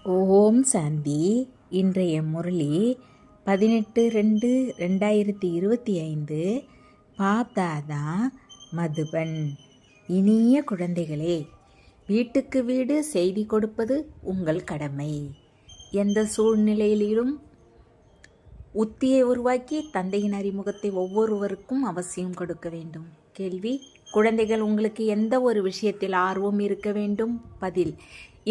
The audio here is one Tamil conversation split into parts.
ஓம் சாந்தி. இன்றைய முரளி 18-2-2025. பாப்தாதா மதுபன். இனிய குழந்தைகளே, வீட்டுக்கு வீடு செய்தி கொடுப்பது உங்கள் கடமை. எந்த சூழ்நிலையிலும் உத்தியை உருவாக்கி தந்தையின் அறிமுகத்தை ஒவ்வொருவருக்கும் அவசியம் கொடுக்க வேண்டும். கேள்வி: குழந்தைகள், உங்களுக்கு எந்த ஒரு விஷயத்தில் ஆர்வம் இருக்க வேண்டும்? பதில்: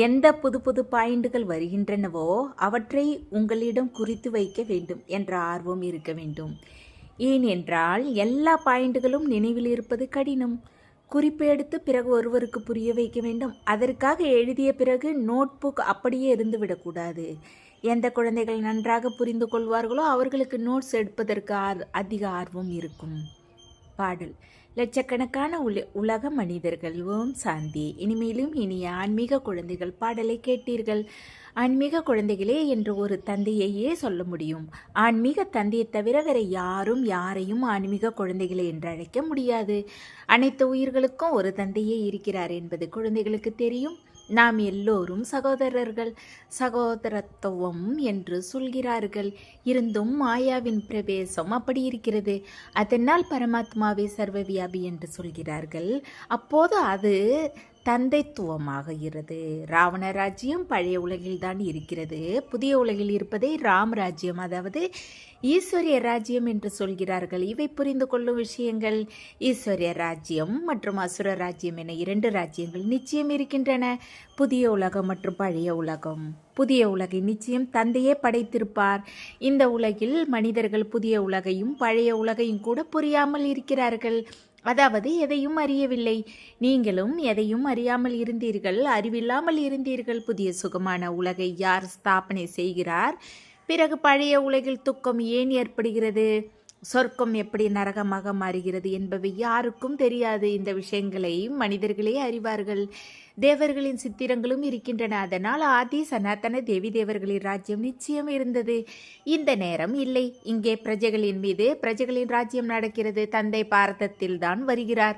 எந்த புது புது பாயிண்டுகள் வருகின்றனவோ அவற்றை உங்களிடம் குறித்து வைக்க வேண்டும் என்ற ஆர்வம் இருக்க வேண்டும். ஏனென்றால் எல்லா பாயிண்டுகளும் நினைவில் இருப்பது கடினம். குறிப்பு எடுத்து பிறகு ஒருவருக்கு புரிய வைக்க வேண்டும். அதற்காக எழுதிய பிறகு நோட்புக் அப்படியே இருந்துவிடக்கூடாது. எந்த குழந்தைகள் நன்றாக புரிந்து கொள்வார்களோ அவர்களுக்கு நோட்ஸ் எடுப்பதற்கு அதிக ஆர்வம் இருக்கும். பாடல்: லட்சக்கணக்கான உலக மனிதர்கள். ஓம் சாந்தி. இனிமேலும் இனிய ஆன்மீக குழந்தைகள், பாடலை கேட்டீர்கள். ஆன்மீக குழந்தைகளே என்று ஒரு தந்தையையே சொல்ல முடியும். ஆன்மீக தந்தையை தவிர வேற யாரும் யாரையும் ஆன்மீக குழந்தைகளை என்று அழைக்க முடியாது. அனைத்து உயிர்களுக்கும் ஒரு தந்தையே இருக்கிறார் என்பது குழந்தைகளுக்கு தெரியும். நாம் எல்லோரும் சகோதரர்கள். சகோதரத்துவம் என்று சொல்கிறார்கள். இருந்தும் மாயாவின் பிரவேசம் அப்படி இருக்கிறது. அதனால் பரமாத்மாவை சர்வவியாபி என்று சொல்கிறார்கள். அப்போது அது தந்தைத்துவமாகிறது. ராவண ராஜ்யம் பழைய உலகில்தான் இருக்கிறது. புதிய உலகில் இருப்பதை ராம் ராஜ்யம், அதாவது ஈஸ்வரிய ராஜ்யம் என்று சொல்கிறார்கள். இவை புரிந்து கொள்ளும் விஷயங்கள். ஈஸ்வரிய ராஜ்யம் மற்றும் அசுர ராஜ்யம் என 2 ராஜ்யங்கள் நிச்சயம் இருக்கின்றன. புதிய உலகம் மற்றும் பழைய உலகம். புதிய உலகை நிச்சயம் தந்தையே படைத்திருப்பார். இந்த உலகில் மனிதர்கள் புதிய உலகையும் பழைய உலகையும் கூட புரியாமல் இருக்கிறார்கள். அதாவது எதையும் அறியவில்லை. நீங்களும் எதையும் அறியாமல் இருந்தீர்கள், அறிவில்லாமல் இருந்தீர்கள். புதிய சுகமான உலகை யார் ஸ்தாபனை செய்கிறார்? பிறகு பழைய உலகில் துக்கம் ஏன் ஏற்படுகிறது, சொர்க்கம் எப்படி நரகமாக மாறுகிறது என்பவை யாருக்கும் தெரியாது. இந்த விஷயங்களை மனிதர்களே அறிவார்கள். தேவர்களின் சித்திரங்களும் இருக்கின்றன. அதனால் ஆதி சனாதன தேவி தேவர்களின் ராஜ்யம் நிச்சயம் இருந்தது. இந்த நேரம் இல்லை. இங்கே பிரஜைகளின் மீது பிரஜைகளின் ராஜ்யம் நடக்கிறது. தந்தை பாரதத்தில் தான் வருகிறார்.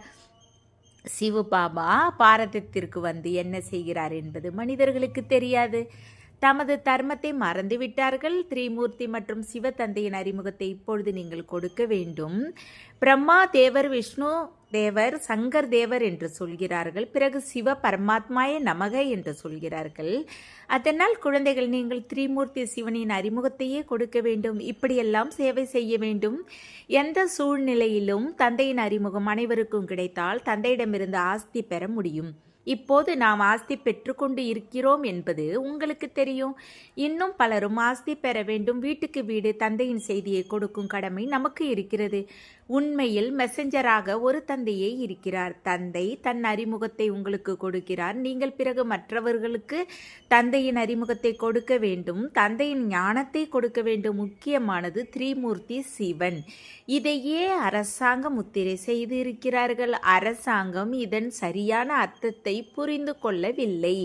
சிவ பாபா பாரதத்திற்கு வந்து என்ன செய்கிறார் என்பது மனிதர்களுக்கு தெரியாது. தமது தர்மத்தை மறந்துவிட்டார்கள். திரிமூர்த்தி மற்றும் சிவ தந்தையின் அறிமுகத்தை இப்பொழுது நீங்கள் கொடுக்க வேண்டும். பிரம்மா தேவர், விஷ்ணு தேவர், சங்கர் தேவர் என்று சொல்கிறார்கள். பிறகு சிவ பரமாத்மாய நமக என்று சொல்கிறார்கள். அதனால் குழந்தைகள், நீங்கள் திரிமூர்த்தி சிவனின் அறிமுகத்தையே கொடுக்க வேண்டும். இப்படியெல்லாம் சேவை செய்ய வேண்டும். எந்த சூழ்நிலையிலும் தந்தையின் அறிமுகம் அனைவருக்கும் கிடைத்தால் தந்தையிடமிருந்து ஆஸ்தி பெற முடியும். இப்போது நாம் ஆஸ்தி பெற்றுக்கொண்டு இருக்கிறோம் என்பது உங்களுக்கு தெரியும். இன்னும் பலரும் ஆஸ்தி பெற வேண்டும். வீட்டுக்கு வீடு தந்தையின் செய்தியை கொடுக்கும் கடமை நமக்கு இருக்கிறது. உண்மையில் மெசஞ்சராக ஒரு தந்தையே இருக்கிறார். தந்தை தன் அறிமுகத்தை உங்களுக்கு கொடுக்கிறார். நீங்கள் பிறகு மற்றவர்களுக்கு தந்தையின் அறிமுகத்தை கொடுக்க வேண்டும். தந்தையின் ஞானத்தை கொடுக்க வேண்டும். முக்கியமானது திரிமூர்த்தி சிவன். இதையே அரசாங்க முத்திரை செய்து இருக்கிறார்கள். அரசாங்கம் இதன் சரியான அர்த்தத்தை புரிந்து கொள்ளவில்லை.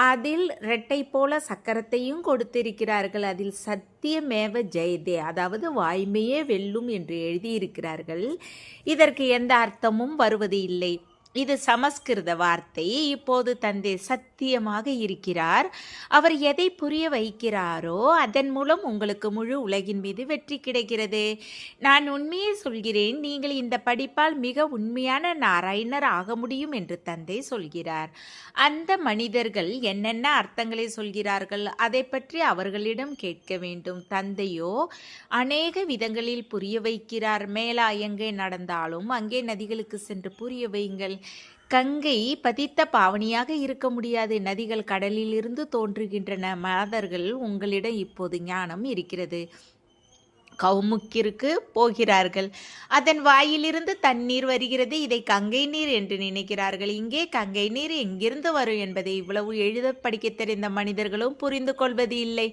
அதில் இரட்டை போல சக்கரத்தையும் கொடுத்திருக்கிறார்கள். அதில் சத்தியமேவ ஜெயதே, அதாவது வாய்மையே வெல்லும் என்று எழுதியிருக்கிறார்கள். இதற்கு எந்த அர்த்தமும் வருவது இல்லை. இது சமஸ்கிருத வார்த்தை. இப்போது தந்தை சத்தியமாக இருக்கிறார். அவர் எதை புரிய வைக்கிறாரோ அதன் மூலம் உங்களுக்கு முழு உலகின் மீது வெற்றி கிடைக்கிறது. நான் உண்மையை சொல்கிறேன். நீங்கள் இந்த படிப்பால் மிக உண்மையான நாராயணர் ஆக முடியும் என்று தந்தை சொல்கிறார். அந்த மனிதர்கள் என்னென்ன அர்த்தங்களை சொல்கிறார்கள் அதை பற்றி அவர்களிடம் கேட்க வேண்டும். தந்தையோ அநேக விதங்களில் புரிய வைக்கிறார். மேலா எங்கே நடந்தாலும் அங்கே நதிகளுக்கு சென்று புரிய வையுங்கள். கங்கை பதித்த பாவனியாக இருக்க முடியாது. நதிகள் கடலில் இருந்து தோன்றுகின்றன. மாதர்கள், உங்களிடம் இப்போது ஞானம் இருக்கிறது. கவுமுக்கிற்கு போகிறார்கள். அதன் வாயிலிருந்து தண்ணீர் வருகிறது. இதை கங்கை நீர் என்று நினைக்கிறார்கள். இங்கே கங்கை நீர் எங்கிருந்து வரும் என்பதை இவ்வளவு எழுத படிக்க தெரிந்த மனிதர்களும் புரிந்து கொள்வது இல்லை.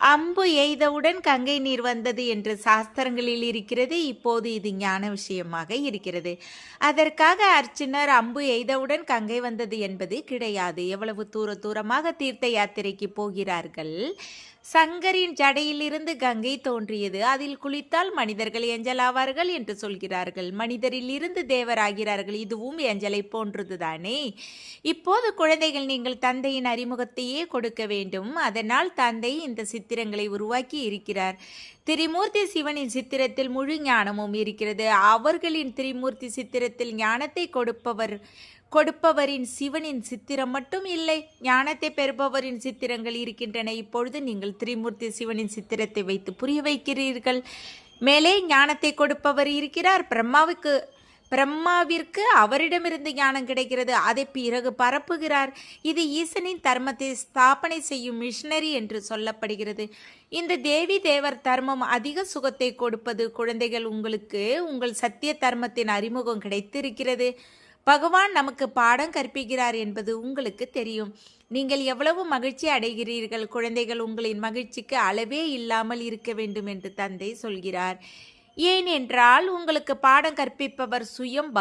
அம்பு எய்தவுடன் கங்கை நீர் வந்தது என்று சாஸ்திரங்களில் இருக்கிறது. இப்போது இது ஞான விஷயமாக இருக்கிறது. அதற்காக அர்ச்சுனர் அம்பு எய்தவுடன் கங்கை வந்தது என்பது கிடையாது. எவ்வளவு தூரமாக தீர்த்த யாத்திரைக்கு போகிறார்கள். சங்கரின் ஜடையிலிருந்து கங்கை தோன்றியது. அதில் குளித்தால் மனிதர்கள் ஏஞ்சலாவார்கள் என்று சொல்கிறார்கள். மனிதரில் இருந்து தேவராகிறார்கள். இதுவும் ஏஞ்சலை போன்றதுதானே. இப்போது குழந்தைகள், நீங்கள் தந்தையின் அறிமுகத்தையே கொடுக்க வேண்டும். அதனால் தந்தை இந்த சித்திரங்களை உருவாக்கி இருக்கிறார். திரிமூர்த்தி சிவனின் சித்திரத்தில் முழு ஞானமும் இருக்கிறது. அவர்களின் திரிமூர்த்தி சித்திரத்தில் ஞானத்தை கொடுப்பவரின் சிவனின் சித்திரம் மட்டும் இல்லை, ஞானத்தை பெறுபவரின் சித்திரங்கள் இருக்கின்றன. இப்பொழுது நீங்கள் திரிமூர்த்தி சிவனின் சித்திரத்தை வைத்து புரிய வைக்கிறீர்கள். மேலே ஞானத்தை கொடுப்பவர் இருக்கிறார். பிரம்மாவிற்கு அவரிடமிருந்து ஞானம் கிடைக்கிறது. அதை பிறகு பரப்புகிறார். இது ஈசனின் தர்மத்தை ஸ்தாபனை செய்யும் மிஷனரி என்று சொல்லப்படுகிறது. இந்த தேவி தேவர் தர்மம் அதிக சுகத்தை கொடுப்பது. குழந்தைகள், உங்களுக்கு உங்கள் சத்திய தர்மத்தின் அறிமுகம் கிடைத்திருக்கிறது. பகவான் நமக்கு பாடம் கற்பிக்கிறார் என்பது உங்களுக்கு தெரியும். நீங்கள் எவ்வளவு மகிழ்ச்சி அடைகிறீர்கள். குழந்தைகள், உங்களின் மகிழ்ச்சிக்கு அளவே இல்லாமல் இருக்க வேண்டும் என்று தந்தை சொல்கிறார். ஏனென்றால் உங்களுக்கு பாடம் கற்பிப்பவர் சுயம்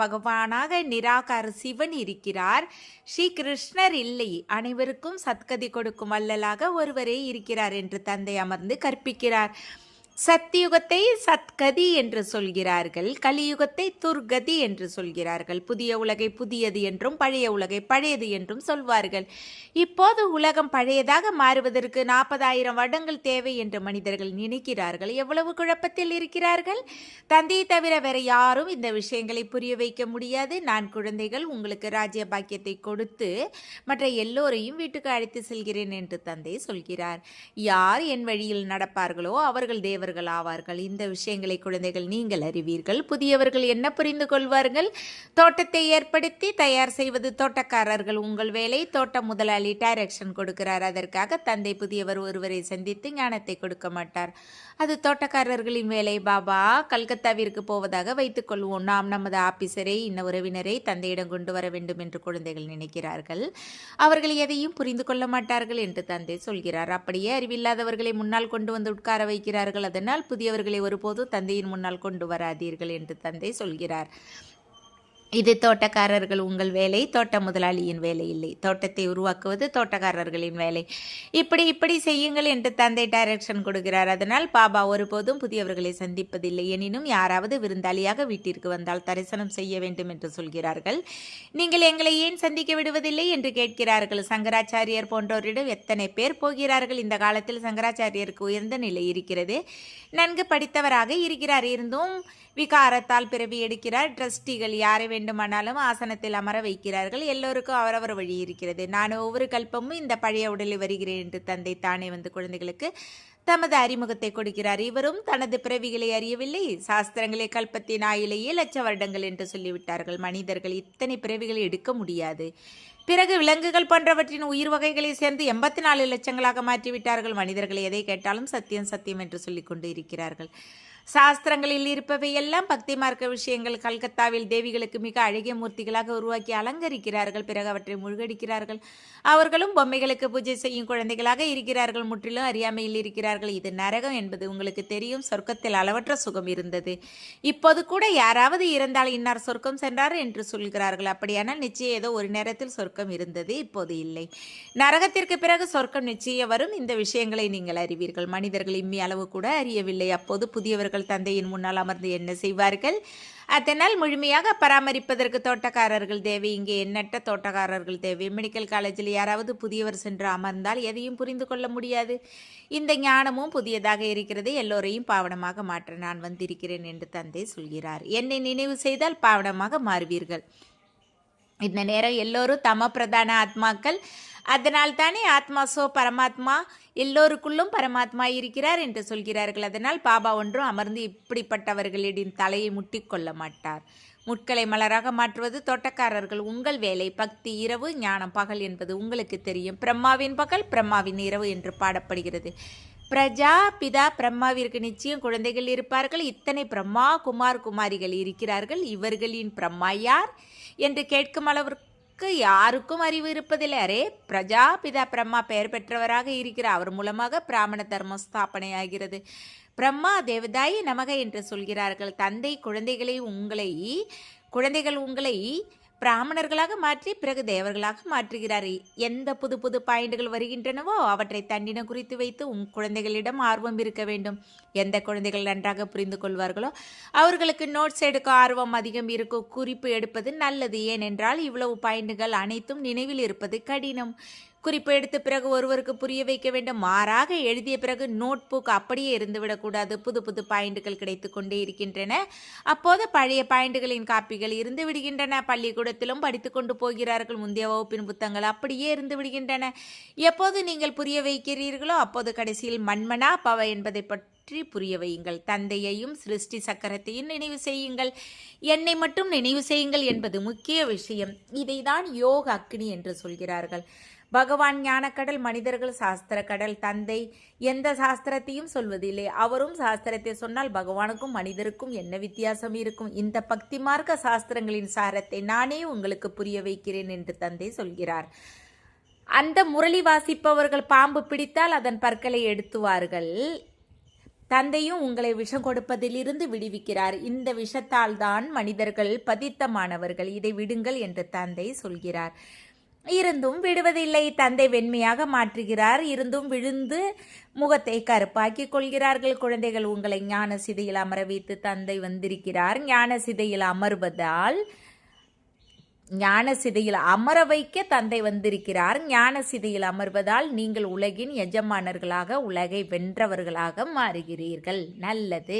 பகவானாக நிராகார சிவன் இருக்கிறார். ஸ்ரீ கிருஷ்ணர் இல்லை. அனைவருக்கும் சத்கதி கொடுக்கும் வள்ளலாக ஒருவரே இருக்கிறார் என்று தந்தை அமர்ந்து கற்பிக்கிறார். சத்தியுகத்தை சத்கதி என்று சொல்கிறார்கள். கலியுகத்தை துர்கதி என்று சொல்கிறார்கள். புதிய உலகை புதியது என்றும் பழைய உலகை பழையது என்றும் சொல்வார்கள். இப்போது உலகம் பழையதாக மாறுவதற்கு 40,000 வருடங்கள் தேவை என்று மனிதர்கள் நினைக்கிறார்கள். எவ்வளவு குழப்பத்தில் இருக்கிறார்கள். தந்தையை தவிர வேற யாரும் இந்த விஷயங்களை புரிய வைக்க முடியாது. நான் குழந்தைகள், உங்களுக்கு ராஜ்ய பாக்கியத்தை கொடுத்து மற்ற எல்லோரையும் வீட்டுக்கு அழைத்து செல்கிறேன் என்று தந்தை சொல்கிறார். யார் என் வழியில் நடப்பார்களோ அவர்கள் தேவர்கள் ஆவார்கள். இந்த விஷயங்களை குழந்தைகள் நீங்கள் அறிவீர்கள். புதியவர்கள் என்ன புரிந்து கொள்வார்கள். தோட்டத்தை ஏற்படுத்தி தயார் செய்வது தோட்டக்காரர்கள் உங்கள் வேலை. தோட்ட முதலாளி டைரக்ஷன் கொடுக்கிறார். அதற்காக தந்தை புதியவர் ஒருவரை சந்தித்து ஞானத்தை கொடுக்க மாட்டார். அது தோட்டக்காரர்களின் வேலை. பாபா கல்கத்தாவிற்கு போவதாக வைத்துக் கொள்வோம். நாம் நமது ஆபீசரை, இன்ன உறவினரை தந்தையிடம் கொண்டு வர வேண்டும் என்று குழந்தைகள் நினைக்கிறார்கள். அவர்கள் எதையும் புரிந்து கொள்ள மாட்டார்கள் என்று தந்தை சொல்கிறார். அப்படியே அறிவில்லாதவர்களை முன்னால் கொண்டு வந்து உட்கார வைக்கிறார்கள். அதனால் புதியவர்களை ஒருபோதும் தந்தையின் முன்னால் கொண்டு வராதீர்கள் என்று தந்தை சொல்கிறார். இது தோட்டக்காரர்கள் உங்கள் வேலை, தோட்ட முதலாளியின் வேலை இல்லை. தோட்டத்தை உருவாக்குவது தோட்டக்காரர்களின் வேலை. இப்படி செய்யுங்கள் என்று தந்தை டைரக்ஷன் கொடுக்கிறார். அதனால் பாபா ஒருபோதும் புதியவர்களை சந்திப்பதில்லை. எனினும் யாராவது விருந்தாளியாக வீட்டிற்கு வந்தால் தரிசனம் செய்ய வேண்டும் என்று சொல்கிறார்கள். நீங்கள் எங்களை ஏன் சந்திக்க விடுவதில்லை என்று கேட்கிறார்கள். சங்கராச்சாரியர் போன்றோரிடம் எத்தனை பேர் போகிறார்கள். இந்த காலத்தில் சங்கராச்சாரியருக்கு உயர்ந்த நிலை இருக்கிறது. நன்கு படித்தவராக இருக்கிறார். இருந்தும் விகாரத்தால் பிறவி எடுக்கிறார். ட்ரஸ்டிகள் யாரை வேண்டுமானாலும் ஆசனத்தில் அமர வைக்கிறார்கள். எல்லோருக்கும் அவரவர் வழி இருக்கிறது. நான் ஒவ்வொரு கல்பமும் இந்த பழைய உடலில் வருகிறேன் என்று தந்தை தானே வந்து குழந்தைகளுக்கு தமது அறிமுகத்தை கொடுக்கிறார். இவரும் தனது பிறவிகளை அறியவில்லை. சாஸ்திரங்களை கல்பத்தின் ஆயிலேயே லட்ச வருடங்கள் என்று சொல்லிவிட்டார்கள். மனிதர்கள் இத்தனை பிறவிகளை எடுக்க முடியாது. பிறகு விலங்குகள் போன்றவற்றின் உயிர் வகைகளை சேர்ந்து 84 லட்சங்களாக மாற்றிவிட்டார்கள். மனிதர்கள் எதை கேட்டாலும் சத்தியம் சத்தியம் என்று சொல்லிக்கொண்டு இருக்கிறார்கள். சாஸ்திரங்களில் இருப்பவை எல்லாம் பக்தி மார்க்க விஷயங்கள். கல்கத்தாவில் தேவிகளுக்கு மிக அழகிய மூர்த்திகளாக உருவாக்கி அலங்கரிக்கிறார்கள். பிறகு அவற்றை முழுகடிக்கிறார்கள். அவர்களும் பொம்மைகளுக்கு பூஜை செய்யும் குழந்தைகளாக இருக்கிறார்கள். முற்றிலும் அறியாமையில் இருக்கிறார்கள். இது நரகம் என்பது உங்களுக்கு தெரியும். சொர்க்கத்தில் அளவற்ற சுகம் இருந்தது. இப்போது கூட யாராவது இறந்தால் இன்னார் சொர்க்கம் சென்றார் என்று சொல்கிறார்கள். அப்படியானால் நிச்சயம் ஏதோ ஒரு நேரத்தில் சொர்க்கம் இருந்தது, இப்போது இல்லை. நரகத்திற்கு பிறகு சொர்க்கம் நிச்சயம் வரும். இந்த விஷயங்களை நீங்கள் அறிவீர்கள். மனிதர்கள் இம்மி அளவு கூட அறியவில்லை. அப்போது புதியவர்கள் தந்தையின் முன்னால் அமர்ந்து என்ன செய்வார்கள். அதனால் முழுமையாக பராமரிப்பதற்கு தோட்டக்காரர்கள் தேவை. இங்கே எண்ணற்ற தோட்டக்காரர்கள் தேவை. மெடிக்கல் காலேஜில் யாராவது புதியவர் சென்று அமர்ந்தால் எதையும் புரிந்து கொள்ள முடியாது. இந்த ஞானமும் புதியதாக இருக்கிறது. எல்லோரையும் பாவனமாக மாற்ற நான் வந்திருக்கிறேன் என்று தந்தை சொல்கிறார். என்னை நினைவு செய்தால் பாவனமாக மாறுவீர்கள். இந்த நேரம் எல்லோரும் தம பிரதான ஆத்மாக்கள். அதனால் தானே ஆத்மா சோ பரமாத்மா, எல்லோருக்குள்ளும் பரமாத்மா இருக்கிறார் என்று சொல்கிறார்கள். அதனால் பாபா ஒன்றும் அமர்ந்து இப்படிப்பட்டவர்களின் தலையை முட்டிக்கொள்ள மாட்டார். முட்களை மலராக மாற்றுவது தோட்டக்காரர்கள் உங்கள் வேலை. பக்தி இரவு, ஞானம் பகல் என்பது உங்களுக்கு தெரியும். பிரம்மாவின் பகல், பிரம்மாவின் இரவு என்று பாடப்படுகிறது. பிரஜா பிதா பிரம்மாவிற்கு நிச்சயம் குழந்தைகள் இருப்பார்கள். இத்தனை பிரம்மா குமாரிகள் இருக்கிறார்கள். இவர்களின் பிரம்மா யார் என்று கேட்கும் அளவிற்கு யாருக்கும் அறிவு இருப்பதில்லை. அரே, பிரஜா பிதா பிரம்மா பெயர் பெற்றவராக இருக்கிறார். அவர் மூலமாக பிராமண தர்மம் ஸ்தாபனை ஆகிறது. பிரம்மா தேவதாயி நமக என்று சொல்கிறார்கள். தந்தை குழந்தைகள் உங்களை பிராமணர்களாக மாற்றி பிறகு தேவர்களாக மாற்றுகிறார். எந்த புது புது பாயிண்டுகள் வருகின்றனவோ அவற்றை தன்னிடம் குறித்து வைத்து குழந்தைகளிடம் ஆர்வம் இருக்க வேண்டும். எந்த குழந்தைகள் நன்றாக புரிந்து கொள்வார்களோ அவர்களுக்கு நோட்ஸ் எடுக்க ஆர்வம் அதிகம் இருக்கும். குறிப்பு எடுப்பது நல்லது. ஏனென்றால் இவ்வளவு பாயிண்டுகள் அனைத்தும் நினைவில் இருப்பது கடினம். குறிப்பு எடுத்த பிறகு ஒருவருக்கு புரிய வைக்க வேண்டும். மாறாக எழுதிய பிறகு நோட் புக் அப்படியே இருந்துவிடக்கூடாது. புது புது பாயிண்டுகள் கிடைத்து கொண்டே இருக்கின்றன. அப்போது பழைய பாயிண்டுகளின் காப்பிகள் இருந்து விடுகின்றன. பள்ளிக்கூடத்திலும் படித்து கொண்டு போகிறார்கள். முந்தைய வகுப்பின் புத்தகங்கள் அப்படியே இருந்து விடுகின்றன. எப்போது நீங்கள் புரிய வைக்கிறீர்களோ அப்போது கடைசியில் மன்மனா பவ என்பதை பற்றி புரிய வையுங்கள். தந்தையையும் சிருஷ்டி சக்கரத்தையும் நினைவு செய்யுங்கள். என்னை மட்டும் நினைவு செய்யுங்கள் என்பது முக்கிய விஷயம். இதைதான் யோக அக்னி என்று சொல்கிறார்கள். பகவான் ஞானக்கடல், மனிதர்கள் சாஸ்திர கடல். தந்தை எந்த சாஸ்திரத்தையும் சொல்வதில்லை. அவரும் சாஸ்திரத்தை சொன்னால் பகவானுக்கும் மனிதருக்கும் என்ன வித்தியாசம் இருக்கும்? இந்த பக்தி மார்க்க சாஸ்திரங்களின் சாரத்தை நானே உங்களுக்கு புரிய வைக்கிறேன் என்று தந்தை சொல்கிறார். அந்த முரளி வாசிப்பவர்கள் பாம்பு பிடித்தால் அதன் பற்களை எடுத்துவார்கள். தந்தையும் உங்களை விஷம் கொடுப்பதிலிருந்து விடுவிக்கிறார். இந்த விஷத்தால் தான் மனிதர்கள் பதித்தமானவர்கள். இதை விடுங்கள் என்று தந்தை சொல்கிறார். இருந்தும் விடுவதில்லை. தந்தை வெண்மையாக மாற்றுகிறார். இருந்தும் விழுந்து முகத்தை கருப்பாக்கி கொள்கிறார்கள். குழந்தைகள், உங்களை ஞான சிதையில் அமர வைத்து தந்தை வந்திருக்கிறார். ஞான சிதையில் அமர்வதால் ஞான சிதையில் அமர வைக்க தந்தை வந்திருக்கிறார். ஞான சிதையில் அமர்வதால் நீங்கள் உலகின் எஜமானர்களாக, உலகை வென்றவர்களாக மாறுகிறீர்கள். நல்லது.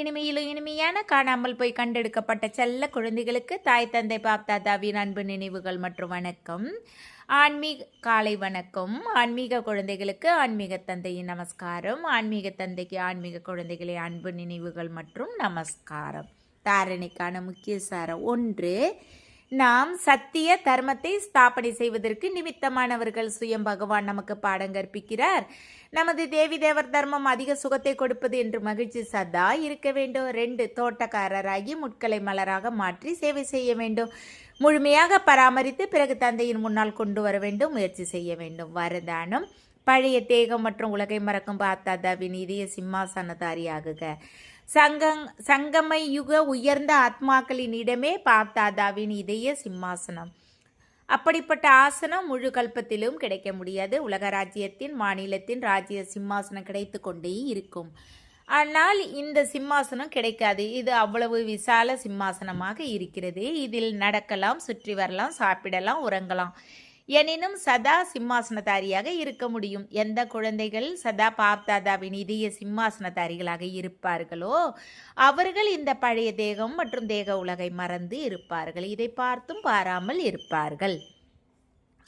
இனிமையிலும் இனிமையான காணாமல் போய் கண்டெடுக்கப்பட்ட செல்ல குழந்தைகளுக்கு தாய் தந்தை பாப்தாதாவின் அன்பு நினைவுகள் மற்றும் வணக்கம். ஆன்மீக காலை வணக்கம். ஆன்மீக குழந்தைகளுக்கு ஆன்மீக தந்தையின் நமஸ்காரம். ஆன்மீக தந்தைக்கு ஆன்மீக குழந்தைகளின் அன்பு நினைவுகள் மற்றும் நமஸ்காரம். தாரணைக்கான முக்கிய சாரம். 1. நாம் சத்திய தர்மத்தை ஸ்தாபனை செய்வதற்கு நிமித்தமானவர்கள். சுயம் பகவான் நமக்கு பாடம் கற்பிக்கிறார். நமது தேவி தேவர் தர்மம் அதிக சுகத்தை கொடுப்பது என்று மகிழ்ச்சி சதா இருக்க வேண்டும். 2. தோட்டக்காரராகி முட்களை மலராக மாற்றி சேவை செய்ய வேண்டும். முழுமையாக பராமரித்து பிறகு தந்தையின் முன்னால் கொண்டு வர வேண்டும். முயற்சி செய்ய வேண்டும். வரதானம். பழைய தேகம் மற்றும் உலகை மறக்கும் பாப்தாதாவின் இதய சிம்மாசனதாரியாகுக. சங்கம யுக உயர்ந்த ஆத்மாக்களின் இடமே பாப்தாதாவின் இதய சிம்மாசனம். அப்படிப்பட்ட ஆசனம் முழு கல்பத்திலும் கிடைக்க முடியாது. உலக ராஜ்யத்தின், மாநிலத்தின் ராஜ்ய சிம்மாசனம் கிடைத்து கொண்டே இருக்கும். ஆனால் இந்த சிம்மாசனம் கிடைக்காது. இது அவ்வளவு விசால சிம்மாசனமாக இருக்கிறது. இதில் நடக்கலாம், சுற்றி வரலாம், சாப்பிடலாம், உறங்கலாம். எனினும் சதா சிம்மாசனதாரியாக இருக்க முடியும். எந்த குழந்தைகள் சதா பாப்தாதாவின் இதய சிம்மாசனதாரிகளாக இருப்பார்களோ அவர்கள் இந்த பழைய தேகம் மற்றும் தேக உலகை மறந்து இருப்பார்கள். இதை பார்த்தும் பாராமல் இருப்பார்கள்.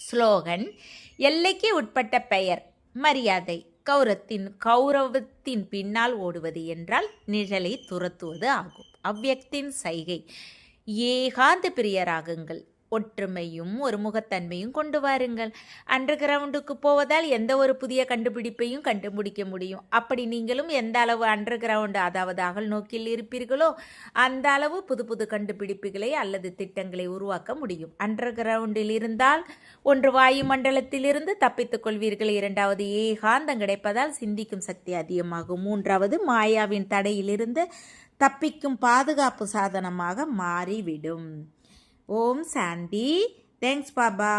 ஸ்லோகன். எல்லைக்கு உட்பட்ட பெயர், மரியாதை. கௌரவத்தின் பின்னால் ஓடுவது என்றால் நிழலை துரத்துவது ஆகும். அவ்யக்தின் சைகை. ஏகாந்த பிரியராகுங்கள். ஒற்றுமையும் ஒரு முகத்தன்மையும் கொண்டு வாருங்கள். அண்டர் கிரவுண்டுக்கு போவதால் எந்த ஒரு புதிய கண்டுபிடிப்பையும் கண்டுபிடிக்க முடியும். அப்படி நீங்களும் எந்த அளவு அண்டர் கிரவுண்டு, அதாவது அகல் நோக்கில் இருப்பீர்களோ அந்த அளவு புது புது கண்டுபிடிப்புகளை அல்லது திட்டங்களை உருவாக்க முடியும். அண்டர் கிரவுண்டில் இருந்தால் 1 வாயு மண்டலத்திலிருந்து தப்பித்துக் கொள்வீர்கள். 2வது ஏகாந்தம் கிடைப்பதால் சிந்திக்கும் சக்தி அதிகமாகும். 3வது மாயாவின் தடையிலிருந்து தப்பிக்கும் பாதுகாப்பு சாதனமாக மாறிவிடும். ஓம் சாந்தி. தேங்க்ஸ் பாபா.